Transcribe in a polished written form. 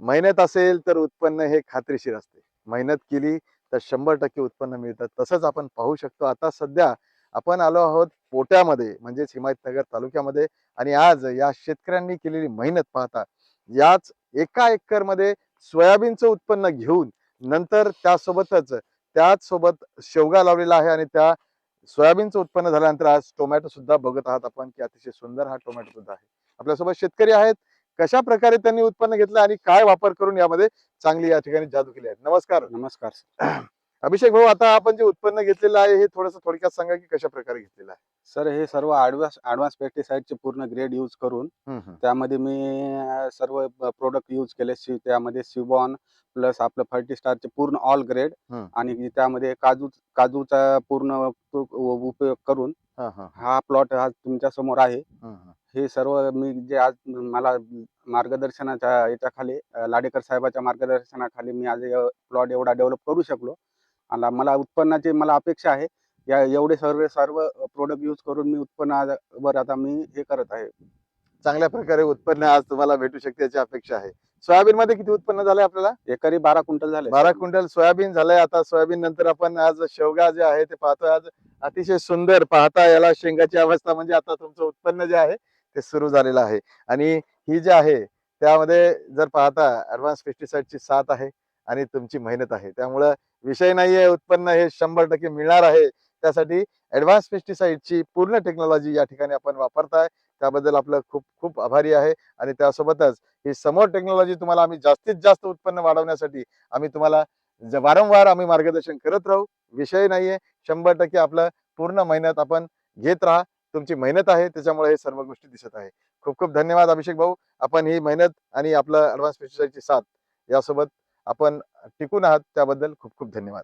मेहनत असेल तर उत्पन्न हे खात्रीशीर असते. मेहनत केली तर 100% उत्पन्न मिळतं. तसंच आपण पाहू शकतो आता सध्या आपण आलो आहोत पोट्यामध्ये म्हणजेच हिमायतनगर तालुक्यामध्ये आणि आज या शेतकऱ्यांनी केलेली मेहनत पाहता याच एका एकरमध्ये सोयाबीनचं उत्पन्न घेऊन नंतर त्याच सोबत शेवगा लावलेला आहे आणि त्या सोयाबीनचं उत्पन्न झाल्यानंतर आज टोमॅटो सुद्धा बघत आहात आपण की अतिशय सुंदर हा टोमॅटो सुद्धा आहे. आपल्यासोबत शेतकरी आहेत. कशा प्रकारे त्यांनी उत्पन्न घेतलं आणि काय वापर करून यामध्ये चांगली या ठिकाणी जादू केली आहे. नमस्कार. नमस्कार सर. अभिषेक भाऊ, आता आपण जे उत्पन्न घेतलेलं आहे हे थोडंसं थोडक्यात सांगा की कशा प्रकारे घेतलेलं आहे. सर हे सर्व ॲडव्हान्स पेस्टिसाइडचे पूर्ण ग्रेड यूज करून हम्म, हम्म. त्यामध्ये मी सर्व प्रोडक्ट यूज केले. त्यामध्ये सिबॉन प्लस आपलं फर्टिस्टारचे पूर्ण ऑल ग्रेड हम्म. आणि त्यामध्ये काजूचा पूर्ण उपयोग करून हा हा हा प्लॉट आज तुमच्या समोर आहे. हम्म. हे सर्व मी जे आज मला मार्गदर्शनाच्या याच्याखाली लाडेकर साहेबाच्या मार्गदर्शनाखाली मी आज प्लॉट एवढा डेव्हलप करू शकलो. आणि मला उत्पन्नाची अपेक्षा आहे. एवढे सर्व प्रोडक्ट यूज करून मी उत्पन्नावर आता मी हे करत आहे. चांगल्या प्रकारे उत्पन्न आज तुम्हाला भेटू शकते याची अपेक्षा आहे. सोयाबीन मध्ये किती उत्पन्न झालंय आपल्याला? एकरी 12 क्विंटल झाले. 12 क्विंटल सोयाबीन झालंय. आता सोयाबीन नंतर आपण आज शेवगा जे आहे ते पाहतोय. आज अतिशय सुंदर पाहता याला शेंगाची अवस्था म्हणजे आता तुमचं उत्पन्न जे आहे ते सुरू झालेलं आहे. आणि ही जी आहे त्यामध्ये जर पाहता ऍडव्हान्स पेस्टिसाइडची साथ आहे आणि तुमची मेहनत आहे. त्यामुळं विषय नाहीये, उत्पन्न हे 100% मिळणार आहे. त्यासाठी ऍडव्हान्स पेस्टिसाइडची पूर्ण टेक्नॉलॉजी या ठिकाणी आपण वापरताय. त्याबद्दल आपलं खूप खूप आभारी आहे. आणि त्यासोबतच ही समोर टेक्नॉलॉजी तुम्हाला आम्ही जास्तीत जास्त उत्पन्न वाढवण्यासाठी आम्ही तुम्हाला वारंवार आम्ही मार्गदर्शन करत राहू. विषय नाहीये. 100% आपलं पूर्ण मेहनत आपण घेत राहा. तुमची मेहनत आहे त्याच्यामुळे हे सर्व गोष्टी दिसत आहे. खूप खूप धन्यवाद अभिषेक भाऊ. आपण ही मेहनत आणि आपलं ऍडव्हान्स पेस्टिसाइडची साथ यासोबत आपण टिकून आहात त्याबद्दल खूप खूप धन्यवाद.